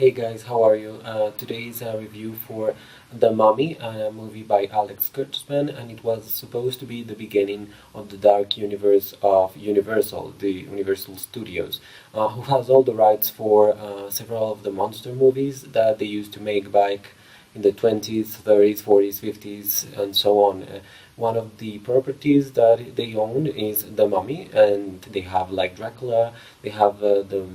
Hey guys, how are you? Today is a review for The Mummy, a movie by Alex Kurtzman, and it was supposed to be the beginning of the dark universe of Universal, the Universal Studios, who has all the rights for several of the monster movies that they used to make back in the 20s, 30s, 40s, 50s, and so on. One of the properties that they own is The Mummy, and they have like Dracula, they have the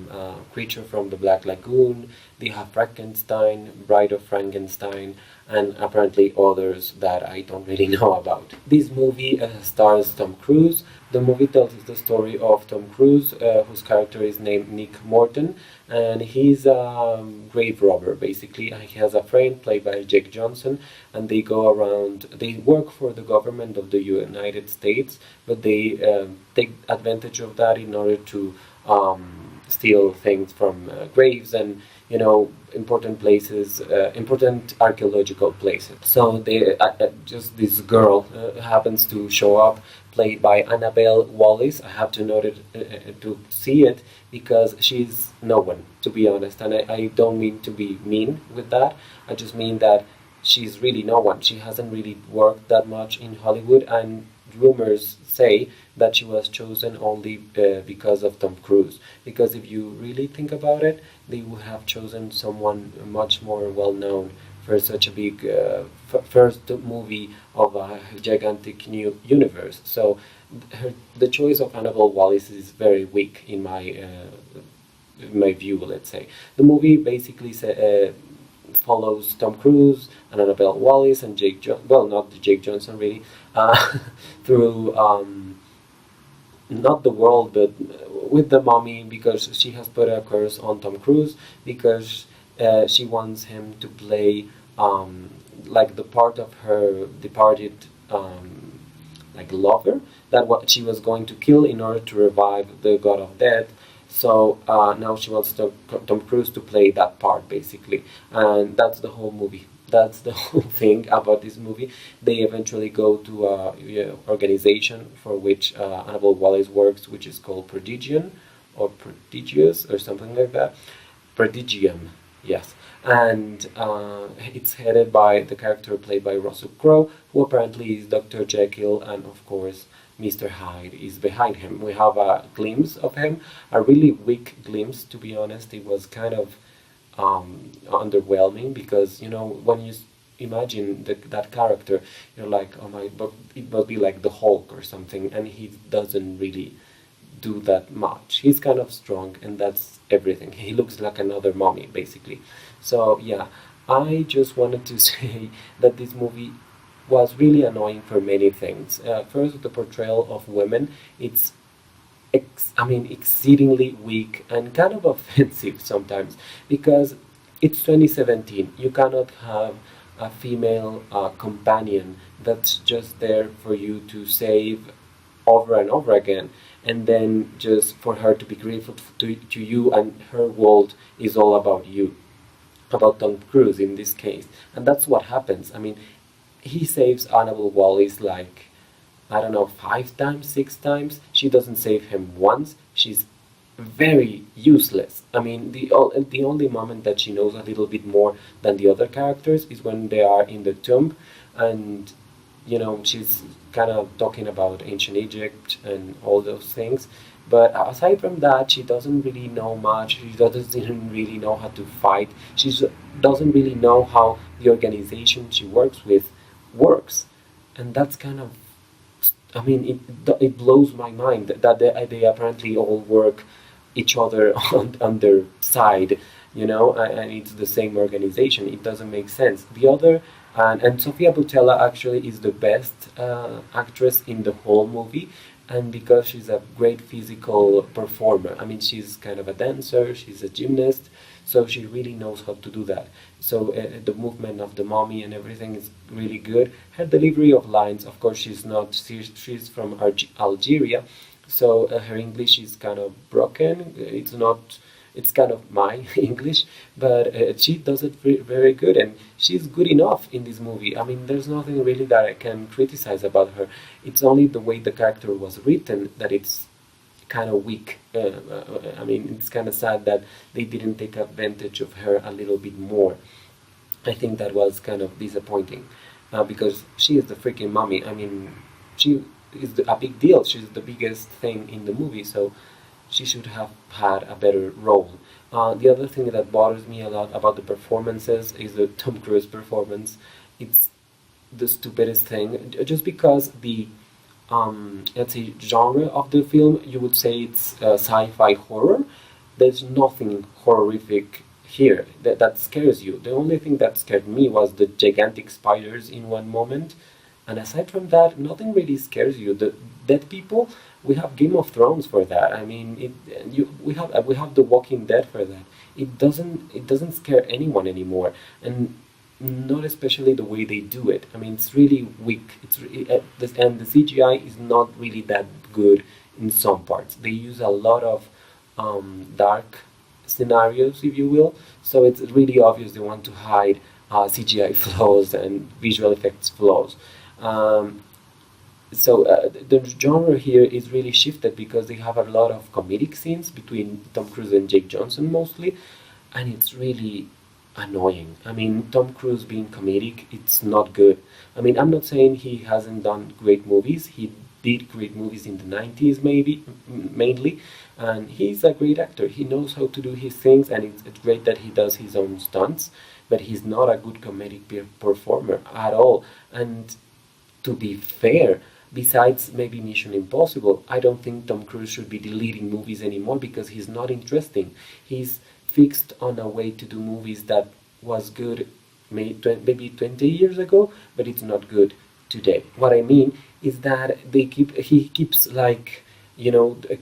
creature from the Black Lagoon, they have Frankenstein, Bride of Frankenstein, and apparently others that I don't really know about. This movie stars Tom Cruise. The movie tells the story of Tom Cruise, whose character is named Nick Morton, and he's a grave robber basically. He has a friend played by Jake Johnson, and they go around. They work for the government of the United States, but they take advantage of that in order to steal things from graves and important places, important archaeological places. So they just this girl happens to show up, played by Annabelle Wallis. I have to note it to see it because she's no one, to be honest, and I don't mean to be mean with that. I just mean that she's really no one. She hasn't really worked that much in Hollywood, and rumors say that she was chosen only because of Tom Cruise. Because if you really think about it, they would have chosen someone much more well known for such a big first movie of a gigantic new universe. So the choice of Annabelle Wallis is very weak in my view, let's say. The movie basically follows Tom Cruise and Annabelle Wallis and well, not Jake Johnson really, through not the world, but with the mummy, because she has put a curse on Tom Cruise because she wants him to play like the part of her departed like lover that what she was going to kill in order to revive the god of death. So now she wants Tom Cruise to play that part basically, and that's the whole movie. That's the whole thing about this movie. They eventually go to a organization for which Annabelle Wallis works, which is called Prodigion or Prodigious or something like that. Prodigium, yes. And it's headed by the character played by Russell Crowe, who apparently is Dr. Jekyll, and of course Mr. Hyde is behind him. We have a glimpse of him, a really weak glimpse, to be honest. It was kind of underwhelming because when you imagine that character, you're like, oh my, but it must be like the Hulk or something, and he doesn't really do that much. He's kind of strong, and that's everything. He looks like another mummy basically. So yeah, I just wanted to say that this movie was really annoying for many things. First, the portrayal of women, it's exceedingly weak and kind of offensive sometimes because it's 2017. You cannot have a female companion that's just there for you to save over and over again, and then just for her to be grateful to you, and her world is all about you, about Tom Cruise in this case. And that's what happens. I mean, he saves Annabelle Wallis like, I don't know, 5 times, 6 times. She doesn't save him once. She's very useless. I mean, the only moment that she knows a little bit more than the other characters is when they are in the tomb, and she's kind of talking about ancient Egypt and all those things. But aside from that, she doesn't really know much. She doesn't really know how to fight. She doesn't really know how the organization she works with works, and that's kind of, I mean, it blows my mind that they apparently all work each other on their side, and it's the same organization. It doesn't make sense. The other, and Sofia Boutella actually is the best actress in the whole movie, and because she's a great physical performer. I mean, she's kind of a dancer, she's a gymnast, so she really knows how to do that. So the movement of the mummy and everything is really good. Her delivery of lines, of course, she's from Algeria, so her English is kind of broken. It's kind of my English, but she does it very good, and she's good enough in this movie. I mean, there's nothing really that I can criticize about her. It's only the way the character was written that it's kind of weak. I mean, it's kind of sad that they didn't take advantage of her a little bit more. I think that was kind of disappointing because she is the freaking mommy. I mean, she is a big deal. She's the biggest thing in the movie, so she should have had a better role. The other thing that bothers me a lot about the performances is the Tom Cruise performance. It's the stupidest thing. Just because the let's say genre of the film, you would say it's sci-fi horror. There's nothing horrific here that scares you. The only thing that scared me was the gigantic spiders in one moment, and aside from that, nothing really scares you. The dead people, we have Game of Thrones for that. I mean, we have The Walking Dead for that. It doesn't scare anyone anymore, and not especially the way they do it. I mean, it's really weak. And the CGI is not really that good in some parts. They use a lot of dark scenarios, if you will. So it's really obvious they want to hide CGI flaws and visual effects flaws. Um, the genre here is really shifted because they have a lot of comedic scenes between Tom Cruise and Jake Johnson mostly, and it's really annoying. I mean, Tom Cruise being comedic, it's not good. I mean, I'm not saying he hasn't done great movies. He did great movies in the 90s, maybe, mainly, and he's a great actor. He knows how to do his things, and it's great that he does his own stunts, but he's not a good comedic performer at all. And to be fair, besides maybe Mission Impossible, I don't think Tom Cruise should be deleting movies anymore because he's not interesting. He's fixed on a way to do movies that was good maybe 20 years ago, but it's not good today. What I mean is that he keeps like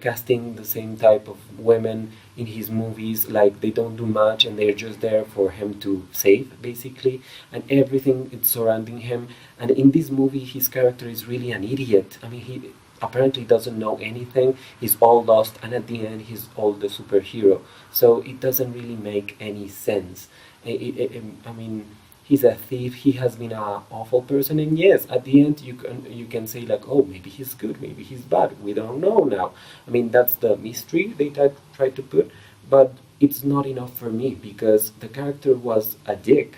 casting the same type of women in his movies, like they don't do much and they're just there for him to save basically, and everything is surrounding him. And in this movie his character is really an idiot. I mean, he apparently doesn't know anything, he's all lost, and at the end he's all the superhero, so it doesn't really make any sense. I mean, he's a thief, he has been an awful person, and yes, at the end you can say like, oh, maybe he's good, maybe he's bad, we don't know now. I mean, that's the mystery they try to put, but it's not enough for me because the character was a dick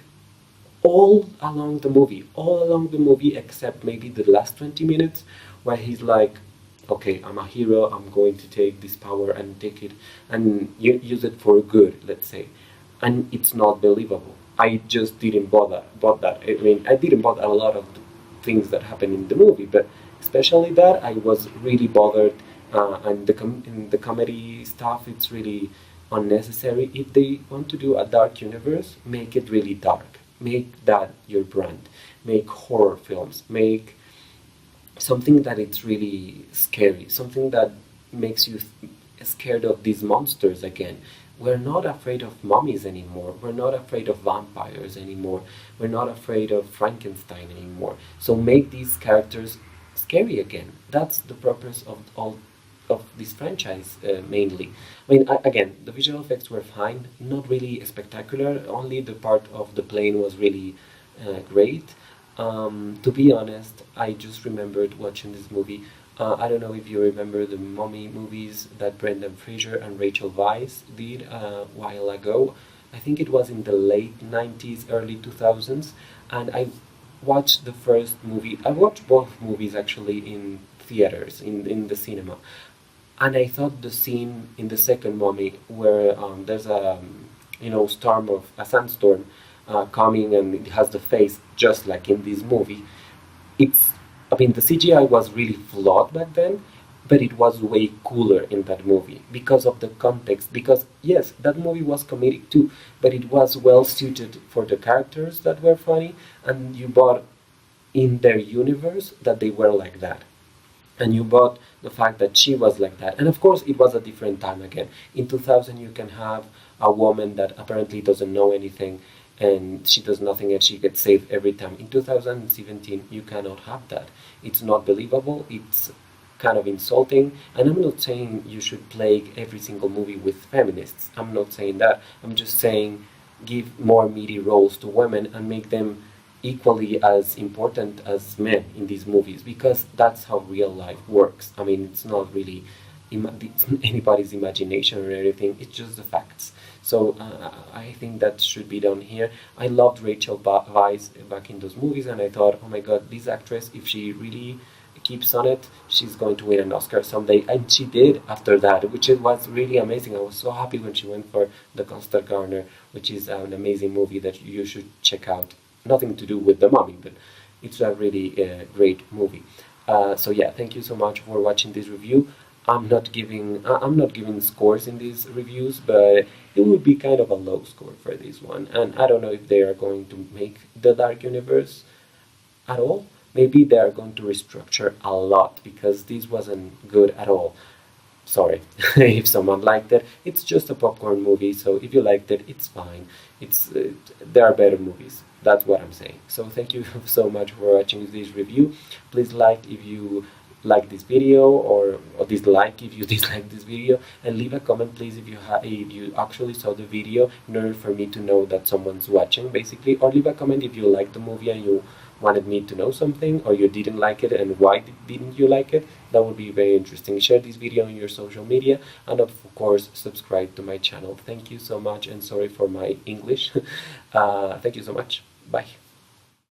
all along the movie, except maybe the last 20 minutes where he's like, okay, I'm a hero, I'm going to take this power and take it and use it for good, let's say. And it's not believable. I just didn't bought that. I mean, I didn't bought a lot of the things that happen in the movie, but especially that I was really bothered. And in the comedy stuff, it's really unnecessary. If they want to do a dark universe, make it really dark. Make that your brand. Make horror films. Make something that it's really scary. Something that makes you scared of these monsters again. We're not afraid of mummies anymore. We're not afraid of vampires anymore. We're not afraid of Frankenstein anymore. So make these characters scary again. That's the purpose of all of this franchise, mainly. I mean, again, the visual effects were fine, not really spectacular. Only the part of the plane was really great. To be honest, I just remembered watching this movie. I don't know if you remember the Mummy movies that Brendan Fraser and Rachel Weisz did a while ago. I think it was in the late 90s, early 2000s, and I watched the first movie. I watched both movies actually in theaters, in the cinema. And I thought the scene in the second Mummy where there's a storm of a sandstorm coming and it has the face just like in this movie. I mean, the CGI was really flawed back then, but it was way cooler in that movie because of the context. Because yes, that movie was comedic too, but it was well suited for the characters that were funny, and you bought in their universe that they were like that. And you bought the fact that she was like that. And of course, it was a different time again. In 2000, you can have a woman that apparently doesn't know anything and she does nothing and she gets saved every time. In 2017, you cannot have that. It's not believable. It's kind of insulting. And I'm not saying you should plague every single movie with feminists. I'm not saying that. I'm just saying give more meaty roles to women and make them equally as important as men in these movies, because that's how real life works. I mean, it's not really anybody's imagination or anything. It's just the facts. So I think that should be done here. I loved Rachel Weisz back in those movies, and I thought, oh my god, this actress, if she really keeps on it, she's going to win an Oscar someday. And she did after that, which was really amazing. I was so happy when she went for The Constant Gardener, which is an amazing movie that you should check out. Nothing to do with The Mummy, but it's a really great movie. So yeah, thank you so much for watching this review. I'm not giving scores in these reviews, but it would be kind of a low score for this one. And I don't know if they are going to make the Dark Universe at all. Maybe they are going to restructure a lot, because this wasn't good at all. Sorry if someone liked it. It's just a popcorn movie, so if you liked it, it's fine. It's there are better movies. That's what I'm saying. So thank you so much for watching this review. Please like if you like this video, or dislike if you dislike this video, and leave a comment please if you actually saw the video, in order for me to know that someone's watching, basically. Or leave a comment if you liked the movie and you wanted me to know something, or you didn't like it and why didn't you like it. That would be very interesting. Share this video on your social media, and of course subscribe to my channel. Thank you so much, and sorry for my English. Thank you so much. Bye.